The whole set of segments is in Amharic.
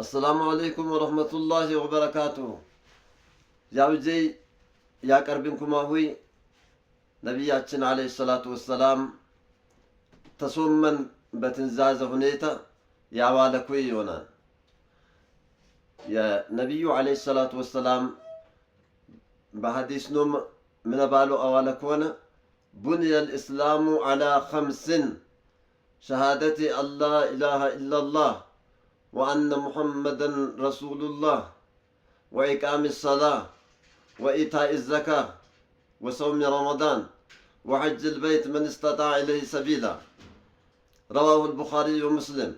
السلام عليكم ورحمة الله وبركاته. جاوزي يا قربكم هوي نبياتنا عليه الصلاة والسلام تصومن بتنزاز هنيتا يا والكوي يونا يا نبي عليه الصلاة والسلام بحديث نوم من بالو أوالكونا بني الإسلام على 5: شهادة الله إله إلا الله وأن محمدا رسول الله وإقام الصلاة وإيتاء الزكاة وصوم رمضان وحج البيت من استطاع إليه سبيلا. رواه البخاري ومسلم.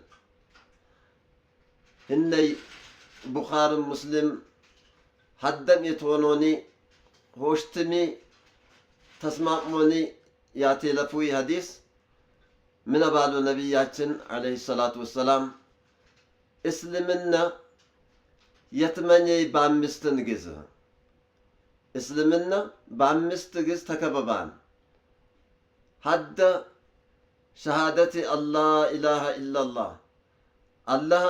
هني بخاري مسلم حدم يتونوني هوشتمي تسمعوني ياتي لفوي حديث من بالو نبياتنا عليه الصلاة والسلام اسلمنا يتمني بامستن جز اسلمنا بامست جز تكببان حد شهادة الله إله إلا الله الله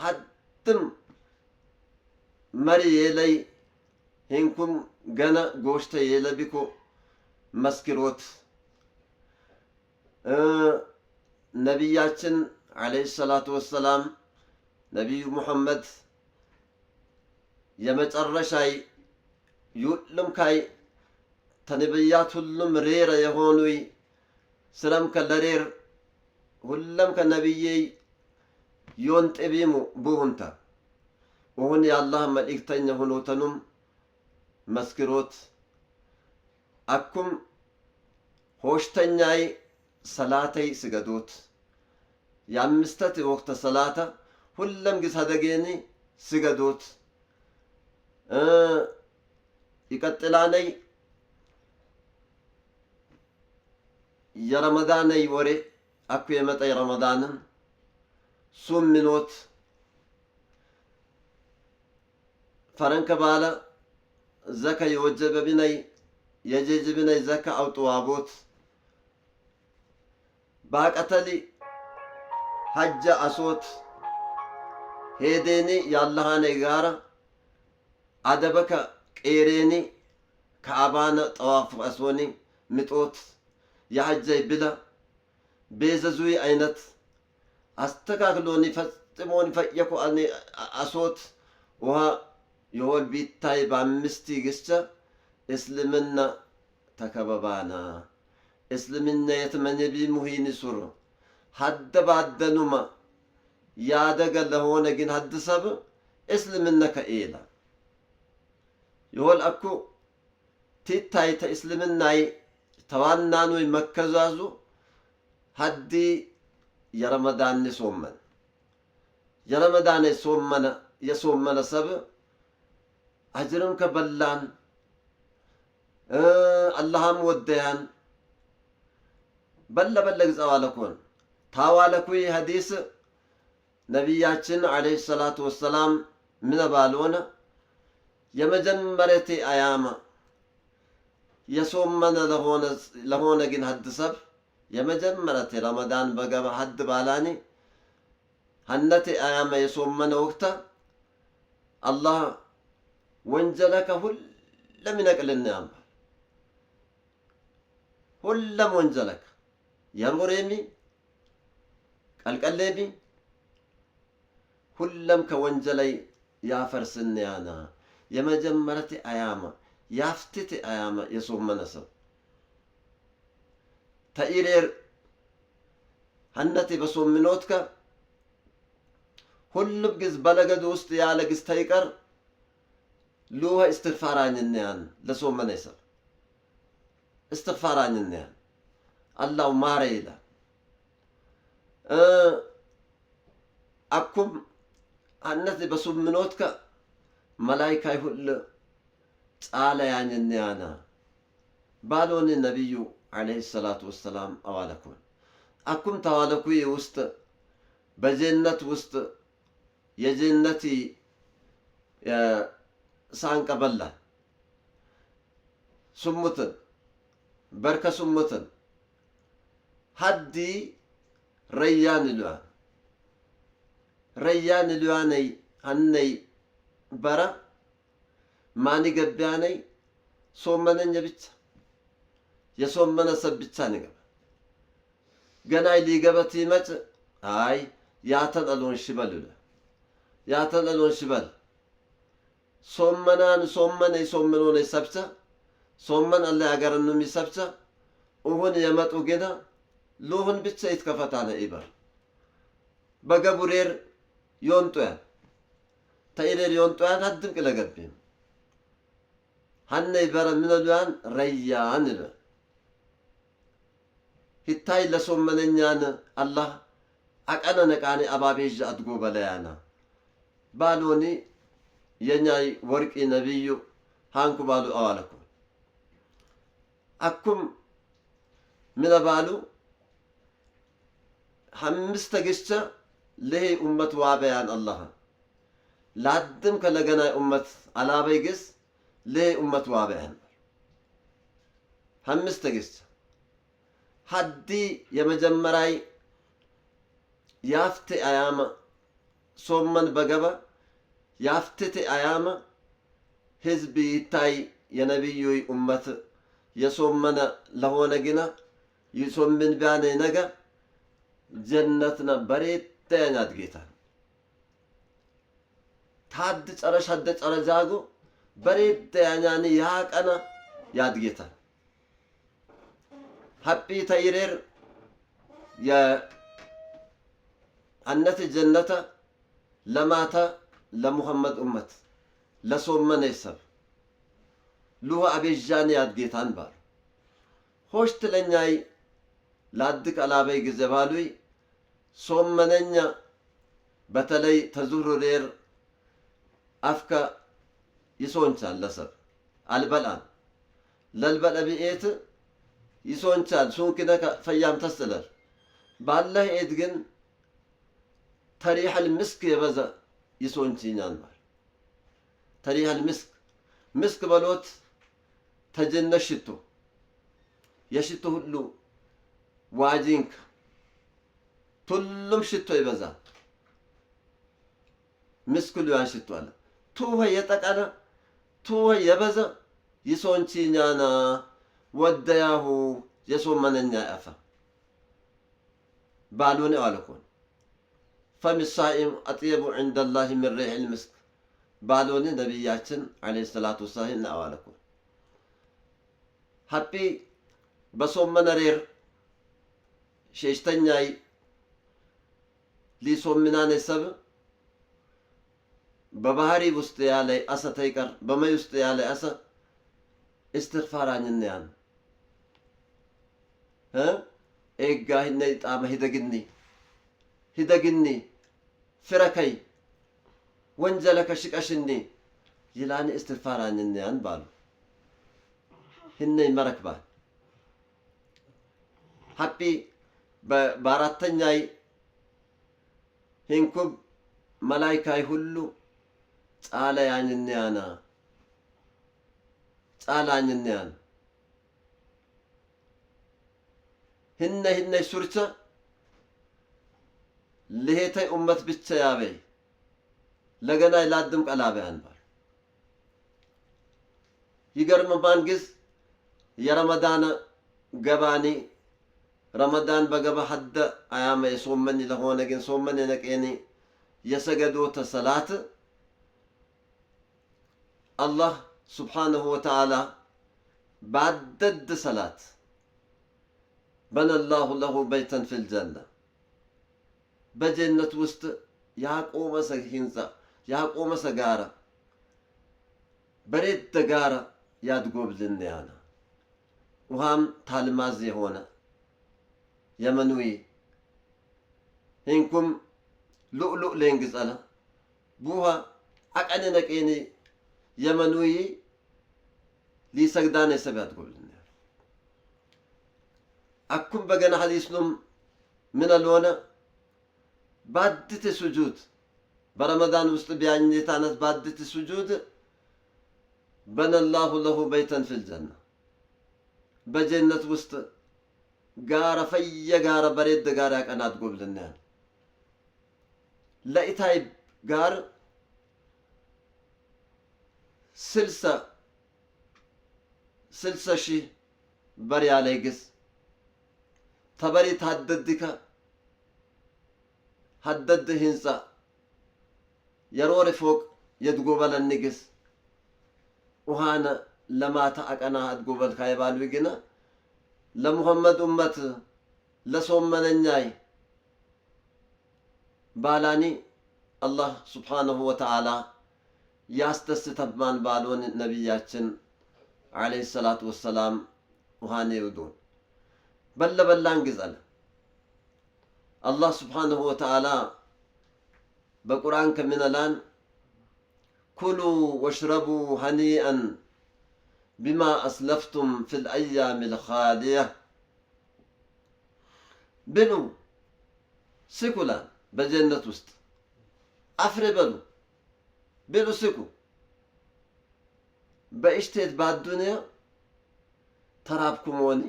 حدم مري يلي هنكم جنا جوشت يلا بكو مسكروت نبياتنا عليه الصلاة والسلام نبي محمد يمترشاي يؤلم كاي تنبيات هلم رير يهونوي سلام كالرير هلم كالنبيي يونت ابيمو بوهنتا وهن يا الله ملئكتين هنوتنم مسكروت أكم هوشتنياي صلاتي سجدوت يامستت وقت صلاة ሁለም ግስ አደገኒ ስገዶት ይቀጥላነይ የረመዳነይ ወሬ አኩ የመጣይ ረመዳንን ሱም ሚኖት ፈረንከ ባለ ዘከ የወጀበ ቢነይ የጀጅ ቢነይ ዘከ አውጥዋቦት ባቀተሊ ሐጀ አሶት ሄዴኒ ያላሃኔ ጋራ አደበከ ቄሬኒ ከአባነ ጠዋፍ አስወኒ ምጦት ያሐጀይ ብላ ቤዘዙይ አይነት አስተካክሎኒ ፈጽሞኒ ፈየኩ አኒ አሶት ውሃ የሆል ቢታይ በአምስቲ ግስቸ እስልምና ተከበባና እስልምና የትመኘቢ ሙሂኒ ሱር ሀደ ባደኑማ ያደገ ለሆነ ግን ሀድሰብ እስልምና ከኤላ ይሆል አኩ ቲታይ ተእስልምናይ ተዋናኑ መከዛዙ ሀዲ የረመዳን ሶመን የረመዳን ሶመነ የሶመነ ሰብ አጅርም ከበላን አላህም ወደያን በለ ግጻዋለኮን ታዋለኩይ ሐዲስ ነቢያችን አለይሂ ሰላቱ ወሰላም ምን ባልሆነ የመጀመሪያቴ አያማ የሶመነ ለሆነ ግን ሀድሰብ የመጀመሪያቴ ረመዳን በገባ ሀድ ባላኒ ሀነቴ አያማ የሶመነ ወቅታ አላህ ወንጀለከ ሁለም ይነቅልና ያምባል ሁለም ወንጀለከ የርጎሬሚ ቀልቀሌሚ ሁለም ከወንጀላይ ያፈርስን ያና የመጀመሪያቴ አያማ ያፍትቴ አያማ የሶመነ ሰው ተኢሬር ሀነቴ በሶምኖትከ ሁሉም ግዝ በለገድ ውስጥ ያለ ግዝ ተይቀር ሉሃ እስትግፋራኝን ያን ለሶመነ ሰው እስትግፋራኝን ያን አላሁ ማረ ይላል አኩም ሀነቴ በሶምኖትከ መላይካይ ሁሉ ጻለ ያንን ያና ባሎን ነብዩ አለይሂ ሰላቱ ወሰላም አዋለኩን አኩም ተዋለኩ ውስጥ በጀነት ውስጥ የጀነቲ ሳንቀበላ ሱሙትን በርከ ሱሙትን ሀዲ ረያን ይሏል ረያን ልዋነይ አነይ በራ ማን ገቢያነይ ሶመነኝ ብቻ የሶመነ ሰብ ብቻ ንገባ ገናይ ሊገበት ይመጭ አይ ያተን ሽበል ያተን ሽበል ሶመናን ሶመነይ ሶመኖነይ ሰብቻ ሶመን አለ ያገረኑ የሚሰብቻ እሁን የመጡ ገና ሉሁን ብቻ ይትከፈታነ ኢበር በገቡሬር ዮንጦያ ተይሬር ዮንጦያን አድምቅ ለገብም ሀነ ይበረ ምንሉያን ረያን ለ ሂታይ ለሶመነኛን አላህ አቀነ ነቃኔ አባቤዥ አድጎ በለያና ባሎኒ የኛይ ወርቂ ነቢዩ ሃንኩ ባሉ አዋለኩ አኩም ምን ባሉ ሐምስተ ገስተ ለሄ ኡመት ዋበያን አላህ ላድም ከለገናይ ኡመት አላበይ ግስ ለሄ ኡመት ዋበያን ሐምስተ ገስተ ሀዲ የመጀመሪያይ ያፍቴ አያማ ሶመን በገባ ያፍቴ አያማ ህዝብ ይታይ የነቢዩ ኡመት የሶመነ ለሆነ ግና ይሶምን ቢያነ ነገ ጀነትና በሬት ያናት ጌታ ታድ ጨረሻደ ጨረጃጎ በሬት ያኛኒ ያቀና ያድ ጌታ ሀቢ ተይሬር የአነት ጀነተ ለማታ ለሙሐመድ ኡመት ለሶመነ ይሰብ ሉሁ አቤጃን ያድ ጌታን ባል ሆሽት ለኛይ ላድቅ አላበይ ጊዜ ባሉይ ሶመነኛ በተለይ ተዙሩሬር አፍካ ይሶንቻል ለሰብ አልበላን ለልበለ ቢኤት ይሶንቻል ሱንክነ ፈያም ተስለል ባለህ ኤት ግን ተሪሐል ምስክ የበዛ ይሶንቺኛን ባል ተሪሐል ምስክ በሎት ተጀነሽ ሽቶ የሽቶ ሁሉ ዋጂንክ ሁሉም ሽቶ ይበዛል ምስክሉ ያን ሽቶ አለ ቱወ የጠቀነ ቱወ የበዛ ይሶንቺኛና ወደያሁ የሶመነኛ ያፈ ባሉን አለኮን ፈም الصائم اطيب عند الله من ريح المسك ባሉን ነብያችን አለይሂ ሰላቱ ወሰላም አለኮን ሀፒ በሶመነሬር ሸሽተኛይ ሊሶምናነ ሰብ በባህሪ ውስጥ ያለ አሰ ተይቀር በመይ ውስጥ ያለ አሰ እስትግፋራኝና ያን ኤጋህነ ጣመ ሂደግኒ ፍረከይ ወንጀለከ ሽቀሽኒ ይላኒ እስትግፋራኝና ያን ባሉ ህነይ መረክባል ሀፒ በአራተኛይ ሂንኩብ መላይካይ ሁሉ ጻላያኝንያና ጻላኝንያን ህነ ሱርቻ ለሄተይ ኡመት ብቻ ያበይ ለገናይ ላድም ቀላበያን ባል ይገርም ባንግዝ የረመዳን ገባኒ ረመዳን በገባ ሀደ አያመ የሶመኒ ለሆነ ግን ሶመኒ ነቄኒ የሰገዶተ ሰላት አላህ ስብሓንሁ ወተዓላ ባደድ ሰላት በነላሁ ለሁ በይተን ፊል ጀና በጀነት ውስጥ ያቆመሰ ህንፃ ያቆመሰ ጋራ በሬት ጋራ ያድጎብልን ያና ውሃም ታልማዝ የሆነ የመኑይ ሂንኩም ሉዕሉዕ ሌንግጸለ ቡሃ አቀነ ነቄኒ የመኑይ ሊሰግዳነ ሰብ ያድጎብልን አኩም በገና ሐዲስኑም ምን አልሆነ ባድት ሱጁድ በረመዳን ውስጥ ቢያኝታነት ባድት ሱጁድ በነላሁ ለሁ በይተን ፊል ጀና በጀነት ውስጥ ጋራ ፈየ ጋራ በሬድ ጋራ ያቀናት ጎብልና ለኢታይ ጋር 60 ሺህ በር ያለ ግስ ተበሪ ታደድከ ሀደድ ህንፃ የሮሪ ፎቅ የድጎበለ ንግስ ውሃነ ለማታ አቀና አድጎበል ካይባሉ ግና ለሙሐመድ ኡመት ለሶመነኛይ ባላኒ አላህ ሱብሓነሁ ወተዓላ ያስተስተማን ባሎን ነቢያችን ዓለይሂ ሰላቱ ወሰላም ውሃኔ ይውዱን በለበላን ግዛለ አላህ ሱብሓነሁ ወተዓላ በቁርአን ከሚነላን ኩሉ ወሽረቡ ሀኒአን ቢማ አስለፍቱም ፊል አያሚል ኻሊያ ብሉ ስኩላን በጀነት ውስጥ አፍሬ በሉ ብሉ ስኩ በእሽቴት ባዱንያ ተራብኩሞኒ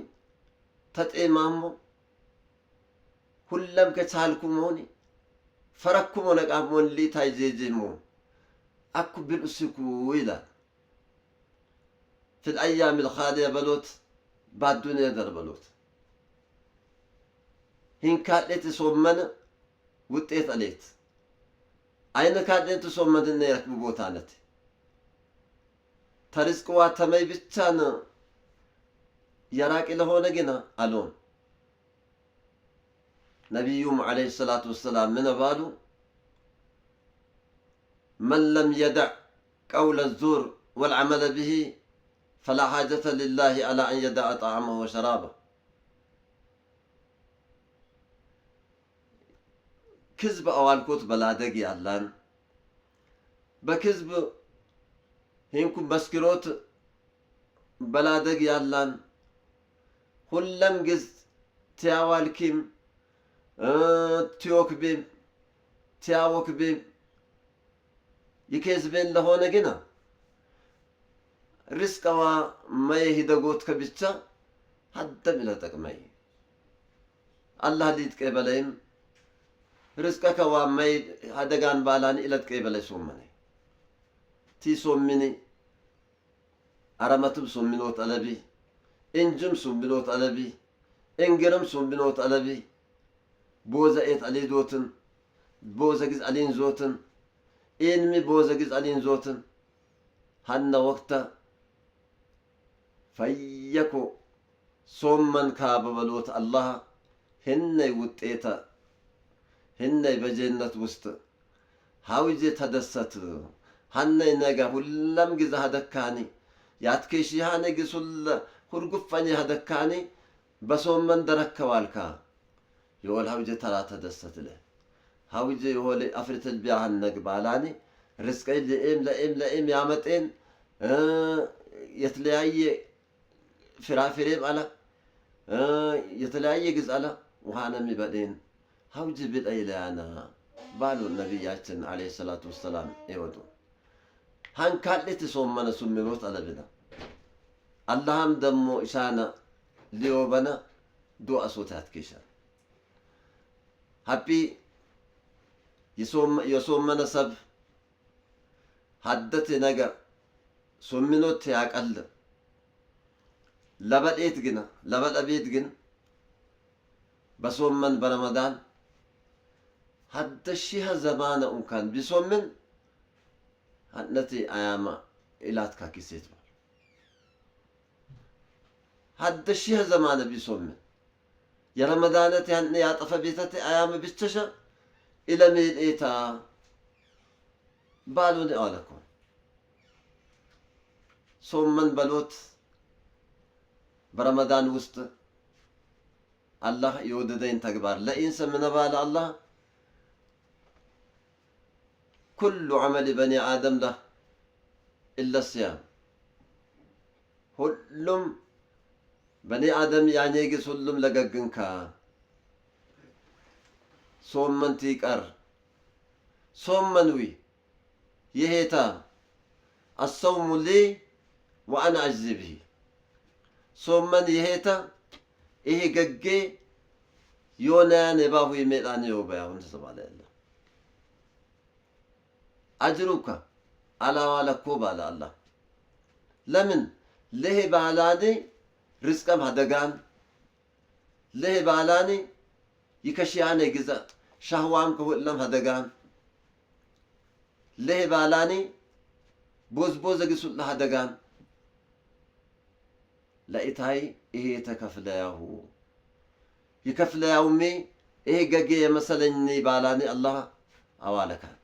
ተጤማሞ ሁለም ከቻልኩሞኒ ፈረኩሞ ነቃሞን ሊታይ ጄጄሞ አኩ ብሉ ስኩ ይላል في الأيام الخالية بلوت بعد الدنيا در بلوت هين كاتلت صومن وطيت عليت أين كاتلت صومن النيرك ببوتانت ترزق واتمي بتشان يراك إلى هون جنا ألون نبيهم عليه الصلاة والسلام من بالو من لم يدع قول الزور والعمل به فلا حاجة لله على أن يدع طعامه وشرابه كذب أوالكوت بلادق يالان بكذب هينكم بسكروت بلادق يالان ሁለም ግዝ تياوالكيم تيوكبيم تياوكبيم يكذبين لهون جنا رزقوا ما يهدقوت كبتشا حتى ملتك ماي الله ليت كيبلين رزقك وما هدقان بالان إلت كيبلي سومني تي سومني أرمتم سومنوت ألبي إنجم سومنوت ألبي إنجرم سومنوت ألبي بوزا إيت ألي دوتن بوزا جز ألين زوتن إنمي بوزا جز ألين زوتن هن وقتا فيكو صومن كاببلوت الله هن وطيتا هن بجنة وسط هاوجي تدست هن نجا ሁለም ግዛ هدكاني ያትከሽ ያነ ግሱል ሁርጉፈኝ هدكاني በሶመን ደረከዋልካ يقول هاوجي ترى تدست له هاوجي يقول أفرت البيعان نقبالاني رزقي لئيم يامتين يتلاقي فرافريم على يتلاقي جزء على وهانا مبادين هاوجي بالأيلة أنا بالو النبي عليه الصلاة والسلام يودون هان كالتي صومنا سميروت على بنا اللهم دمو إشانا ليوبنا دو أصوتات كيشان هابي يصومنا سب حدت نجا سمينوت ياقل لبلئت جنا لبل أبيت جن بصومن برمضان حد الشيها زمان كان بصومن هنتي أيام إلات كاكيسيت حد الشيها زمان بصومن يا رمضان تهن يا طف بيتتي أيام بتشا إلى ميل إيتا بالوني أولكم صومن بلوت برمضان وسط الله يوددين تكبر لا إنسى من بال الله كل عمل بني آدم له إلا الصيام هلم بني آدم يعني يجي سلم لقجنكا صومن تيكر صومن وي يهتا الصوم لي وأنا أجزي به صومن يهتا إيه ججي يونا نباهو يميلاني وبيعون سبحان الله አጅሩካ አላዋለኮ ባለ አላህ ለምን ለሄ ባላኔ ርዝቀም ሀደጋን ለሄ ባላኔ ይከሽያኔ ግዛ ሻህዋም ከሁለም ሀደጋን ለሄ ባላኔ ቦዝቦዘ ግሱላ ሀደጋን ለኢታይ ይሄ ተከፍለያሁ ይከፍለያውሜ ይሄ ገጌ የመሰለኝ ባላኔ አላህ አዋለካን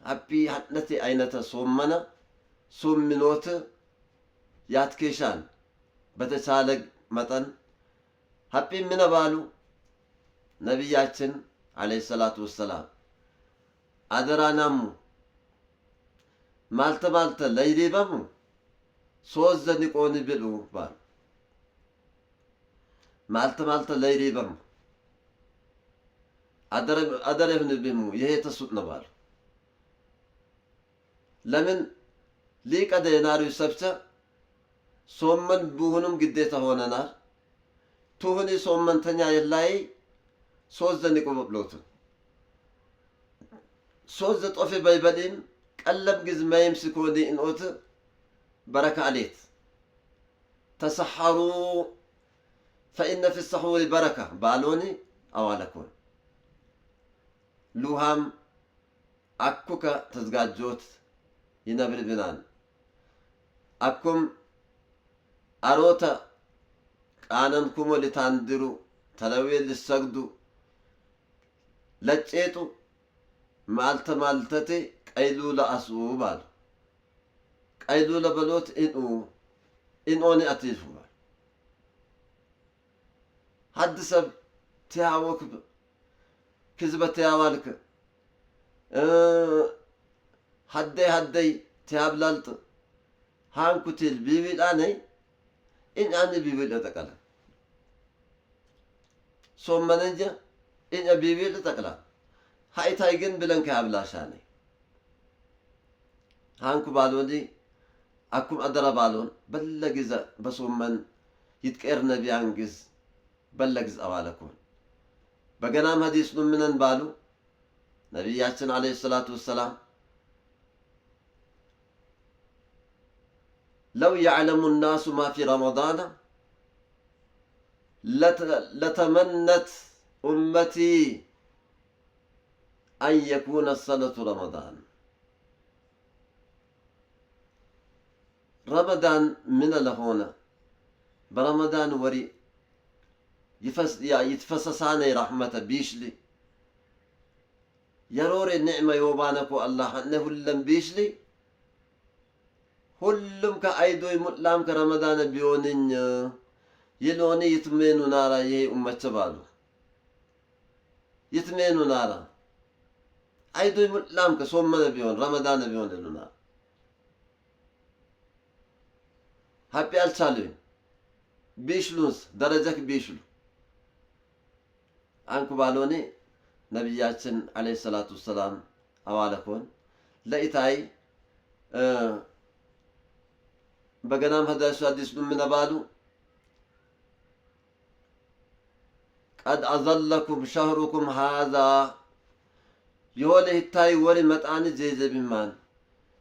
አቢ ሀነቴ አይነተ ሶመነ ሶምኖት ያትኬሻን በተቻለ መጠን ሀቢ ምን ባሉ ነቢያችን አለይሂ ሰላቱ ወሰላም አደራናሙ ማልተ ለይሪበሙ ሶዘ ንቆኒ ብሉ ባሉ ማልተ ለይሪበሙ አደረብን ብሙ ይሄ ተሱጥ ነው ባሉ ለምን ሊቀደ የናሩ ሰብቸ ሶመን ቡሁንም ግዴታ ሆነናል ቱሁኒ ሶመንተኛ የላይ ሶዘ ንቆ ብሎቱ ሶዘ ጦፌ በይበዲን ቀለም ግዝ ማይም ሲኮዲ እንኦት በረካ አሌት ተሰሐሩ ፈኢነ ፊ ሰሑሪ በረካ ባሎኒ አዋለኮን ሉሃም አኩከ ተዝጋጆት ይነብር ብናን አኩም አሮተ ቃነን ኩሞ ሊታንድሩ ተለዌ ሊሰግዱ ለጨጡ ማልተቴ ቀይሉ ለአስኡ ባሉ ቀይሉ ለበሎት ኢንኦኒ አትይፉ ባሉ ሀድ ሰብ ትያወክብ ክዝበ ትያዋልክ ሀደይ ትያብላልጥ ሃንኩትል ቢቢጣነይ ኢንአኒ ቢቢል ጠቀላ ሶመነጀ ኢንአ ቢቢል ጠቅላ ሃይታይ ግን ብለን ከያብላሻነይ ሃንኩ ባሎኒ አኩም አደረ ባሎን በለግዘ በሶመን ይትቀር ነቢያን ግዝ በለግዝ አዋለኩን በገናም ሐዲስ ነው ምንን ባሉ ነቢያችን አለይሂ ሰላቱ ወሰላም لو يعلم الناس ما في رمضان لتمنت أمتي أن يكون السنة رمضان رمضان من لهونا برمضان وري يتفسساني رحمة بيشلي يروري النعمة يوبانكو الله أنه لم بيشلي ሁሉም ከአይዶይ ሙላም ከረመዳን ቢሆንኝ ይሎኒ ይትሜኑ ናራ ይሄ ኡመቸ ባሉ ይትሜኑ ናራ አይዶይ ሙላም ከሶመነ ቢሆን ረመዳን ቢሆን ይሉና ሀቢ አልቻሉኝ ቢሽሉስ ደረጃክ ቢሽሉ አንኩ ባሎኒ ነቢያችን አለይሂ ሰላቱ ወሰላም አዋለኮን ለኢታይ በገናም ሐዲስ ምን ባሉ ቀድ አዘለኩም ሸህሩኩም ሃዛ የሆነ ይታይ ወሪ መጣን ጀዘብማን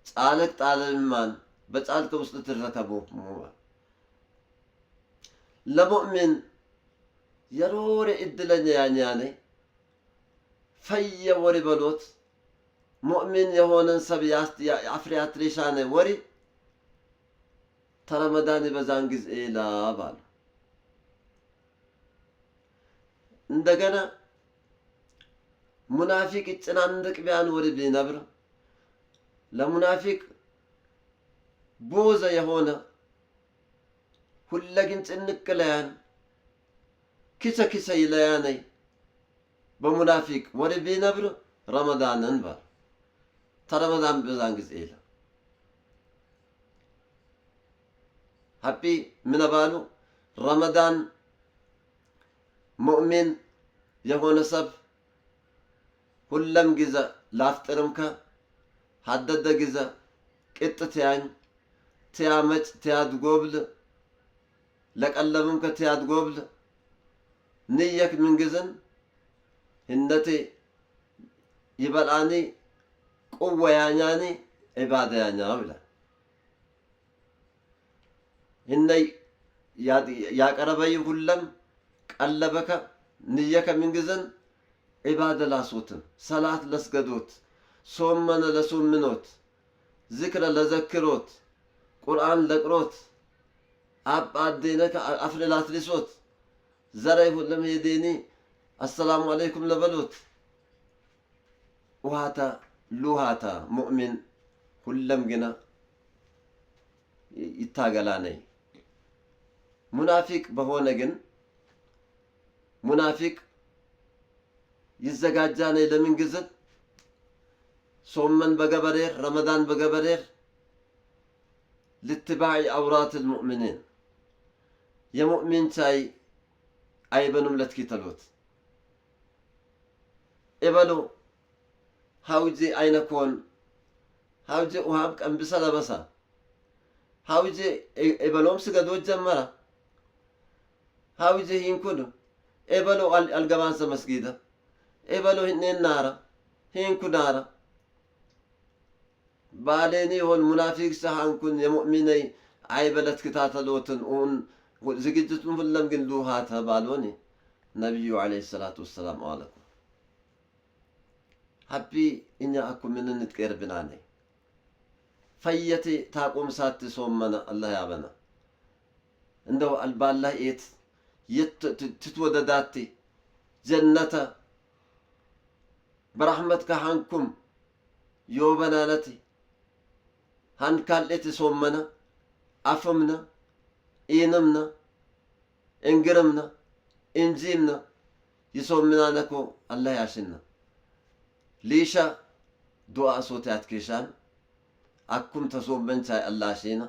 ጻለቅ ጣለብማን በጻልከ ውስጥ ትረከቡ ለሙእሚን የሮሬ እድለኛ ያኛኔ ፈየ ወሪ በሎት ሙእሚን የሆነን ሰብ አፍሪያት ሪሻኔ ወሪ ተረመዳን በዛን ጊዜ ላባሉ እንደገና ሙናፊቅ ይጭናንቅ ቢያን ወሪ ቢነብር ለሙናፊቅ ቦዘ የሆነ ሁለግን ጭንቅ ለያን ኪሰ ይለያነይ በሙናፊቅ ወሪ ቢነብር ረመዳንን ባል ተረመዳን በዛን ጊዜ ላ ሀቢ ምን ባሉ ረመዳን ሙእሚን የሆነ ሰብ ሁለም ጊዜ ላፍጥርምከ ሀደደ ጊዜ ቅጥትያኝ ትያመጭ ትያድጎብል ለቀለምምከ ትያድጎብል ንየክ ምንግዝን ህነቴ ይበልአኒ قوة يعني عبادة يعني أولا هني يا قربي كلهم قلبك نيك من جزن عبادة لا صوتن صلاة لسجدوت صومنا لصومنوت ذكر لذكروت قرآن لقروت أب أدينك أفل لا تلسوت زرعه لم يديني السلام عليكم لبلوت وهاتا لوهاتا مؤمن كلهم جنا يتاقلاني منافق بهونا جن منافق يزجاجاني لمن جزت صومن بقبرير رمضان بقبرير لاتباع أورات المؤمنين يا مؤمن تاي أي بنم لتكتلوت إبلو هاوجي أين كون هاوجي وهابك أم بسلا بسا هاوجي إبلوم سجدو جمرة هاوجي هينكودو إبلو الجماعة مسجدة إبلو هنين نارا هينكو نارا بعدين هو المنافق سهان كن يا مؤمني عيبلت كتاتلوتن اون زجدتم فلم قلو هاتها بالوني نبي عليه الصلاة والسلام عليكم حبي إني أكو من نتكير بناني فيتي تاقوم ساتي صومنا الله يابنا عندو البالله إيت تتودداتي جنة برحمتك عنكم يوبنانتي هن كالتي صومنا أفمنا إينمنا إنجرمنا إنجيمنا يصومنا نكو الله يعشنا ليشا دعاء صوتات كيشان أكم تصوم بنتاي الله شينا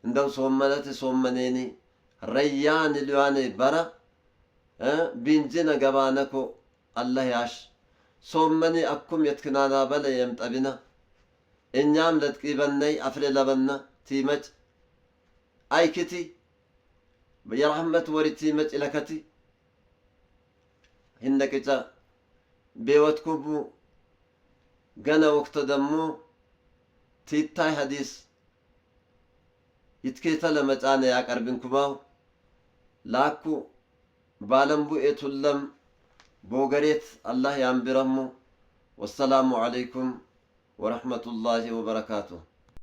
عندو صومنا تصومنيني ريان اليواني برا بينجينا قبانكو الله يعش صومني أكم يتكنانا بلا يمتبنا إنيام لتقيبني أفري لبنا تيمج أي كتي يا رحمة وري تيمج إلى كتي هندك جا بيوتكبو جنا وقت دمو تيتاي حديث يتكيتا لما جانا يا قربين كباو لاكو بالنبو إتولم بوغريت الله ينبرمو والسلام عليكم ورحمة الله وبركاته